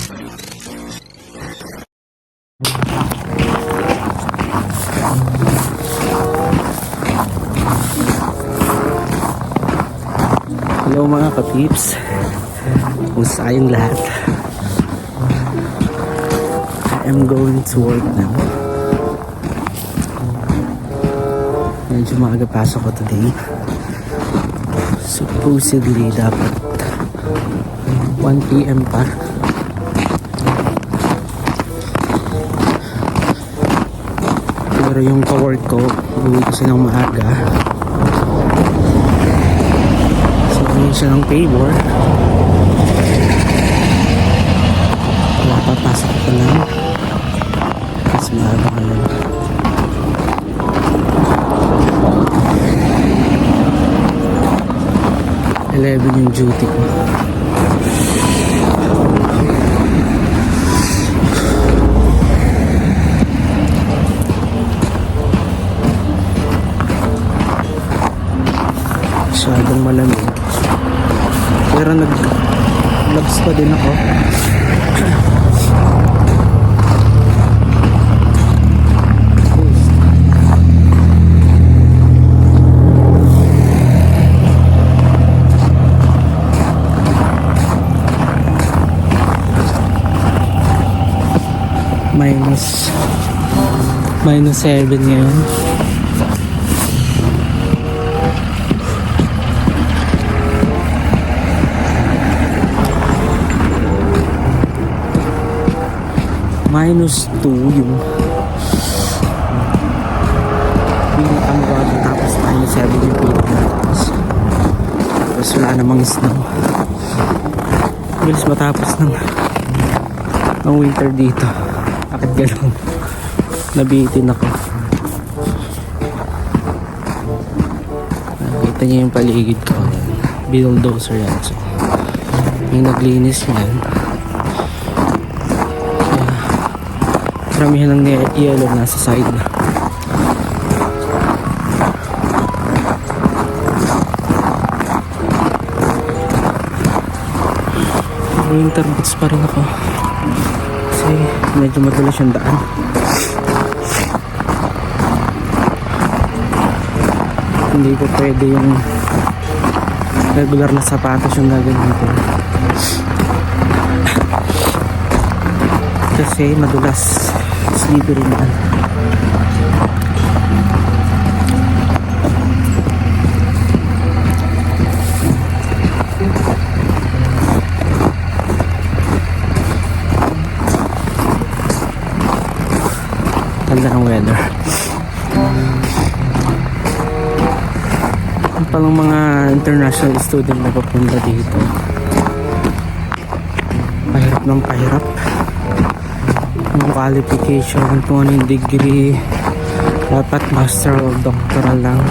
Hello mga ka-peeps, kumusta kayong lahat? I am going to work now. Medyo maaga pasok ko today. Supposedly dapat 1 PM pa. Pero yung ka-work ko, uwi kasi ng maaga. Hindi siya ng favor. Wala pa, pasok ko lang. Kasi maaga ka lang. Eleven yung duty ko. Masyadong malamig. Pero nag-vlogs pa din ako. Minus 7 ngayon. Minus 2 yung pinakamuwaga, tapos minus 7 yung pinakamuwaga. Tapos wala namang snow. Bilis matapos ng winter dito. Bakit gano'n? Nabitin ako. Nakita niyo yung paligid ko. Bulldozer yan. So, yung naglinis yan. Maramihan ng yellow nasa side na. Winter boots pa rin ako kasi medyo madulas yung daan. Hindi ko pwede yung regular na sapatos yung gagamitin kasi madulas, slippery naman. Tanda ng weather. Ang palang mga international student na papunta dito, pahirap ng pahirap. Yung qualification, kung ano yung degree, dapat master o doctoral lang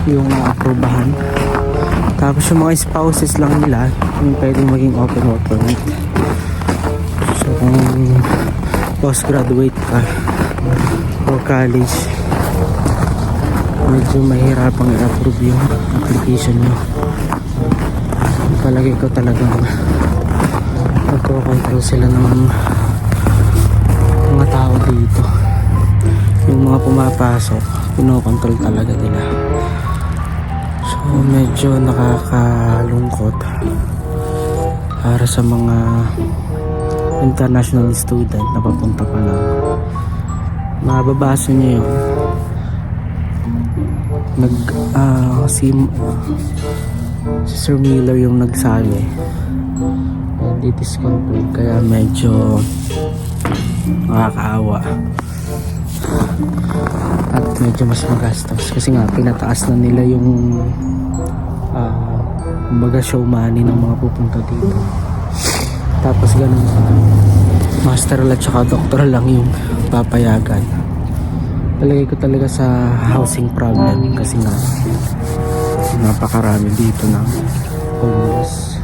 yung aprobahan. Tapos yung mga spouses lang nila yung pwedeng maging open work permit. So kung postgraduate ka o college, medyo mahirapang i-approve yung application nyo. Palagi ko talagang magko-control sila ng mga tao dito. Yung mga pumapasok, pinokontrol talaga nila. So medyo nakakalungkot para sa mga international student na papunta pa lang. Mababasa nyo yun. Si Sir Miller yung nagsabi, and it is confirmed, kaya medyo nakakaawa at medyo mas magastos kasi nga pinataas na nila yung kumbaga show money ng mga pupunta dito. Tapos ganun, master at saka doctor lang yung papayagan. Palagay ko talaga sa housing problem kasi nga napakarami dito ng homeless.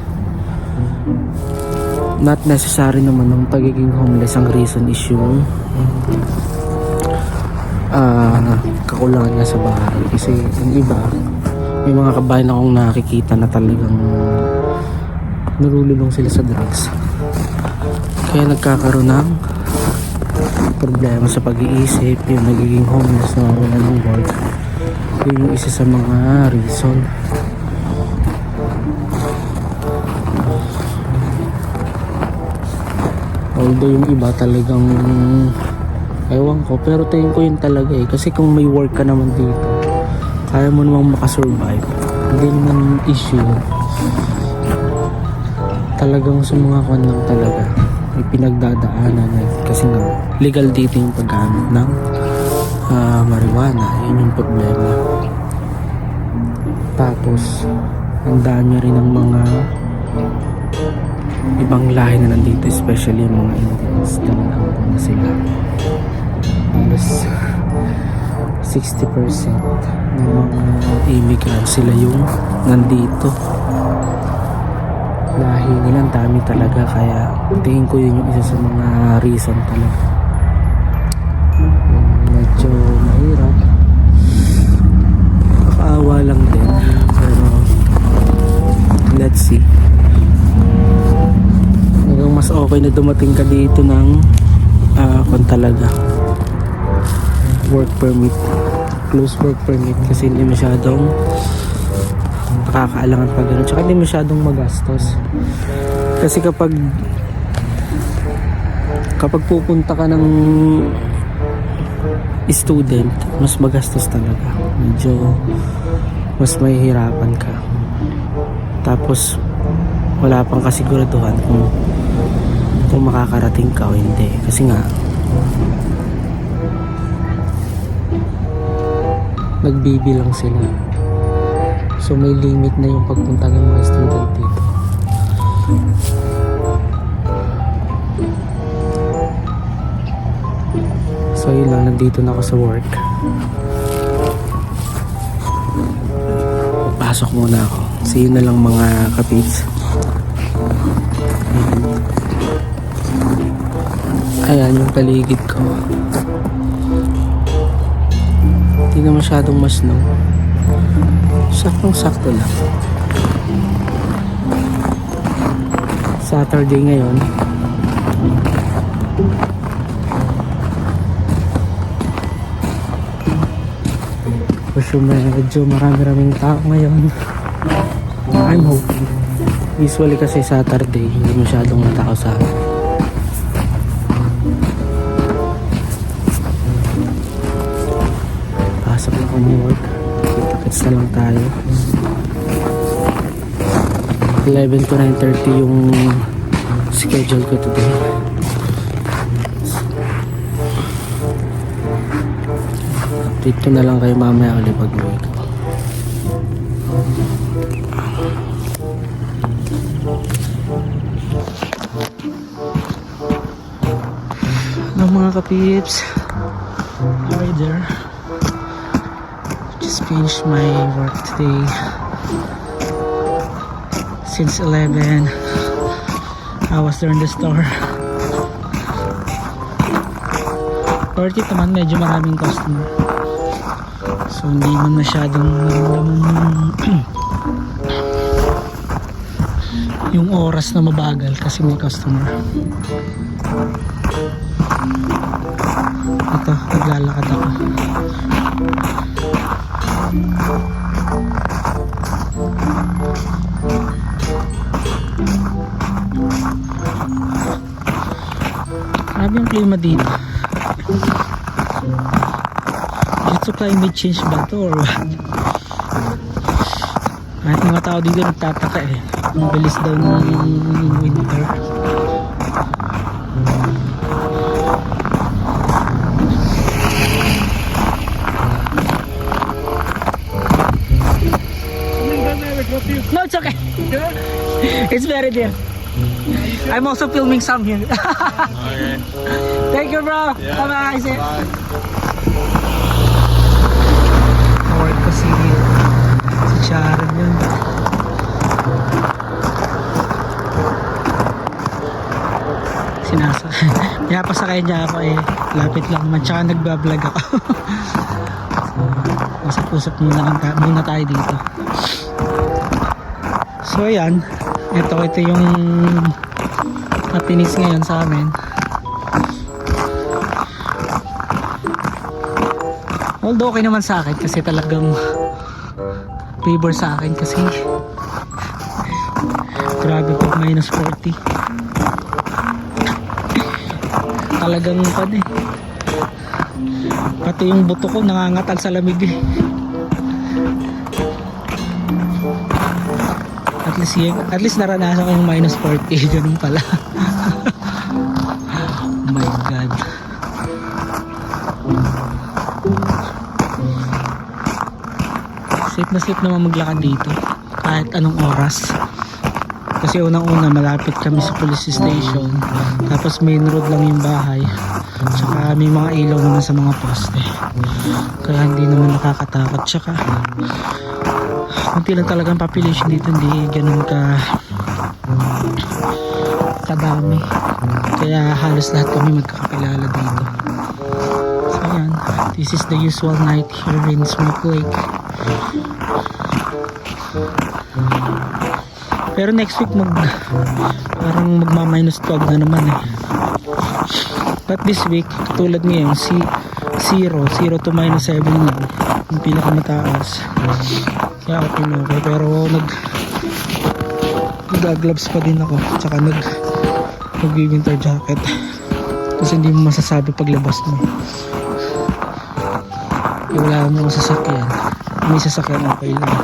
Not necessary naman ng pagiging homeless ang reason is yung kakulangan nga sa bahay. Kasi yung iba, may mga kabayan akong nakikita na talagang nalululong sila sa drugs. Kaya nagkakaroon ng problema sa pag-iisip, yung nagiging homeless na wala ng work. Yun yung isa sa mga reason. Although yung iba talagang ewan ko, pero tingin ko yun talaga eh. Kasi kung may work ka naman dito, kaya mo namang makasurvive, hindi naman issue yun. Talagang sa mga kwan lang talaga may pinagdadaanan eh. Kasi nga legal dito yung paggamit ng marijuana. Yun yung problema. Tapos ang dami rin ng mga ibang lahi na nandito, especially yung mga Indians. Talagang na sila. Halos 60% ng mga immigrants sila yung nandito. Lahi nila ang dami talaga, kaya tingin ko yun yung isa sa mga reason talaga. Medyo mahirap, nakakaawa lang din, pero let's see. Hanggang mas okay na dumating ka dito ng kung talaga work permit, close work permit, kasi hindi masyadong nakakaalangan pag gano'n, tsaka hindi masyadong magastos. Kasi kapag pupunta ka ng student, mas magastos talaga, medyo mas mahihirapan ka. Tapos wala pang kasiguraduhan kung makakarating ka o hindi, kasi nga nagbibilang sila. So may limit na yung pagpunta ng mga student dito. So yun lang, nandito na ako sa work. Pasok muna ako. See you na lang mga kapits. Ayan yung paligid ko. Hindi na masyadong masnow. Saktong-sakto lang. Saturday ngayon. So medyo marami-raming tao ngayon. I'm hoping. Usually kasi Saturday hindi masyadong tao sa akin. Pasok na ako ng work. Kita-kits na lang tayo. 11 to 9:30 yung schedule ko today. Update ko na lang kayo mamaya ulit pag-uwi ko. Hello mga kapips. Hi there. Just finished my work today. Since 11 I was there in the store. Worth it naman, medyo maraming customer. So hindi man masyadong yung oras na mabagal kasi may customer. Ito, naglalakad ako. Grabe yung klima dito. Dito climate change ba to or what? Kahit mga tao dito nagtataka eh. Ang bilis daw ng winter. No, it's okay. It's very dear. I'm also filming some here. Okay. Thank you, bro. Yeah. Bye-bye. Bye. Work ko si Sharon yun. Pinapasakay niya ako eh. Lapit lang naman. Tsaka nagbablog ako. So, usap-usap muna tayo dito. So ayan. Ito yung happenings ngayon sa amin. Although okay naman sa akin kasi talagang favor sa akin kasi grabe po, minus 40. Talagang pati yung buto ko nangangatag sa lamig eh. At least naranasan ko yung minus 40. Ganun pala. Oh my god. Safe naman maglakad dito kahit anong oras. Kasi unang-una malapit kami sa police station. Tapos main road lang yung bahay. Tsaka may mga ilaw naman sa mga poste. Kaya hindi naman nakakatakot. Tsaka kunti lang talagang population dito, hindi ganun kadami. Kaya halos lahat kami magkakakilala dito. So yan, this is the usual night here in Smoke Lake. Pero next week parang magma-minus 12 na naman eh. But this week, katulad ngayon, 0 to minus 7 na yung pinakamataas. Kaya okay. Pero nag-gloves pa din ako. Tsaka nag-winter jacket. Kasi hindi mo masasabi paglabas mo. Wala mo sasakyan. May sasakyan okay lang.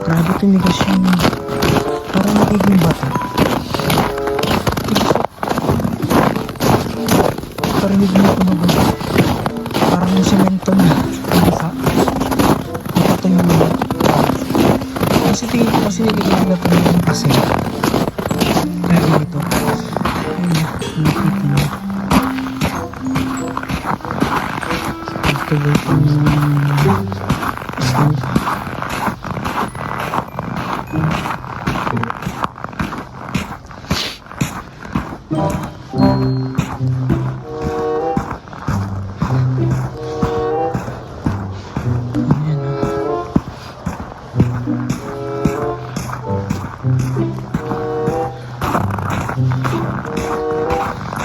Grabe tumigas yung parang nakiging bata. Parinig mo tumagal. Parang yung semento na nasa nakatong mo. Kasi tingin ko kasi niligyan na tumigil kasi kaya dito nakita mo tuloy ko snow.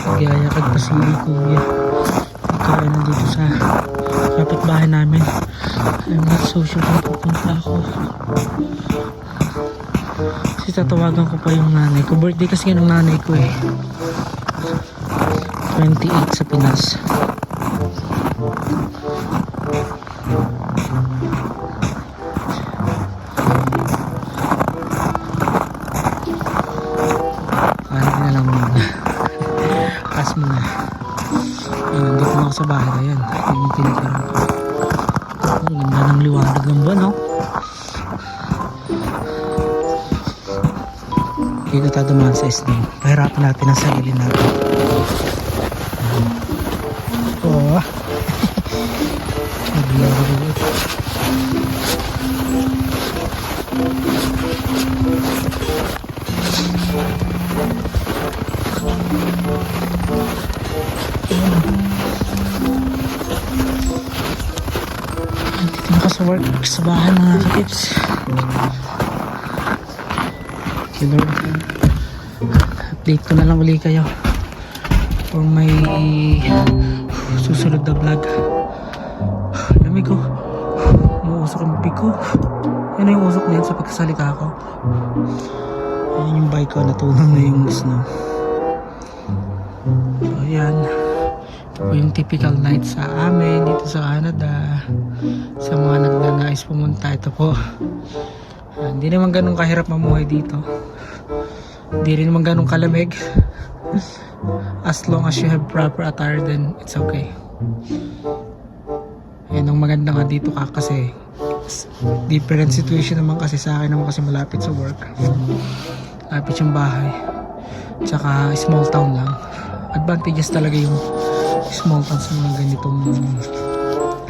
Nagyayakag pa si Kuya. Kaya nandito sa kapitbahay namin. I'm not so sure kung pupunta ako. Kasi tatawagan ko pa yung nanay ko. Birthday kasi ng nanay ko eh. 28 sa Pinas. Pass mo na. Ayun, nandito na ako sa bahay. Ayan, yung tinitira ko. Ang ganda ng liwanag ng buwan, no? Dito tayo dumaan sa snow. Pahirapan natin ang sarili natin. Oh. Dito na ka sa work, sa bahay mga katips. Update ko na lang uli kayo kung may susunod na vlog. Lamig ko, umuusok yung pig ko. Yan yung usok na yun sa pagkasalita ko. Yan yung bike ko, natunaw na yung snow. So yan, ito po yung typical night sa amin dito sa Canada. Sa mga nagnanais pumunta, ito po. Hindi naman ganun kahirap mamuhay dito. Hindi rin naman ganun kalamig. As long as you have proper attire, then it's okay. Yan ang maganda nga dito kasi different situation naman kasi sa akin naman kasi malapit sa work. Malapit yung bahay. Tsaka small town lang. Advantages talaga yung small town sa mga ganitong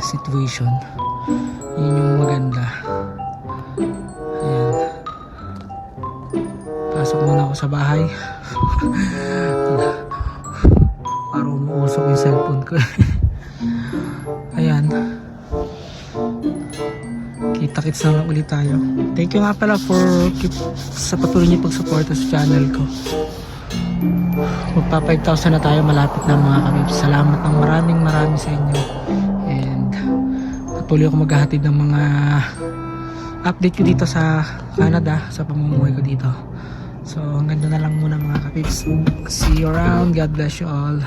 situation. Yun yung maganda. Ayan. Pasok muna ako sa bahay. Parang umuusok yung cellphone ko. Ayan. Kita-kits na lang ulit tayo. Thank you nga pala for sa patuloy niyo pagsuporta sa channel ko. Magpa 5,000 na tayo, malapit na mga kabibs. Salamat ng maraming sa inyo. And patuloy ako maghahatid ng mga update ko dito sa Canada, sa pamumuhay ko dito. So hanggang doon na lang muna mga kabibs. See you around. God bless you all.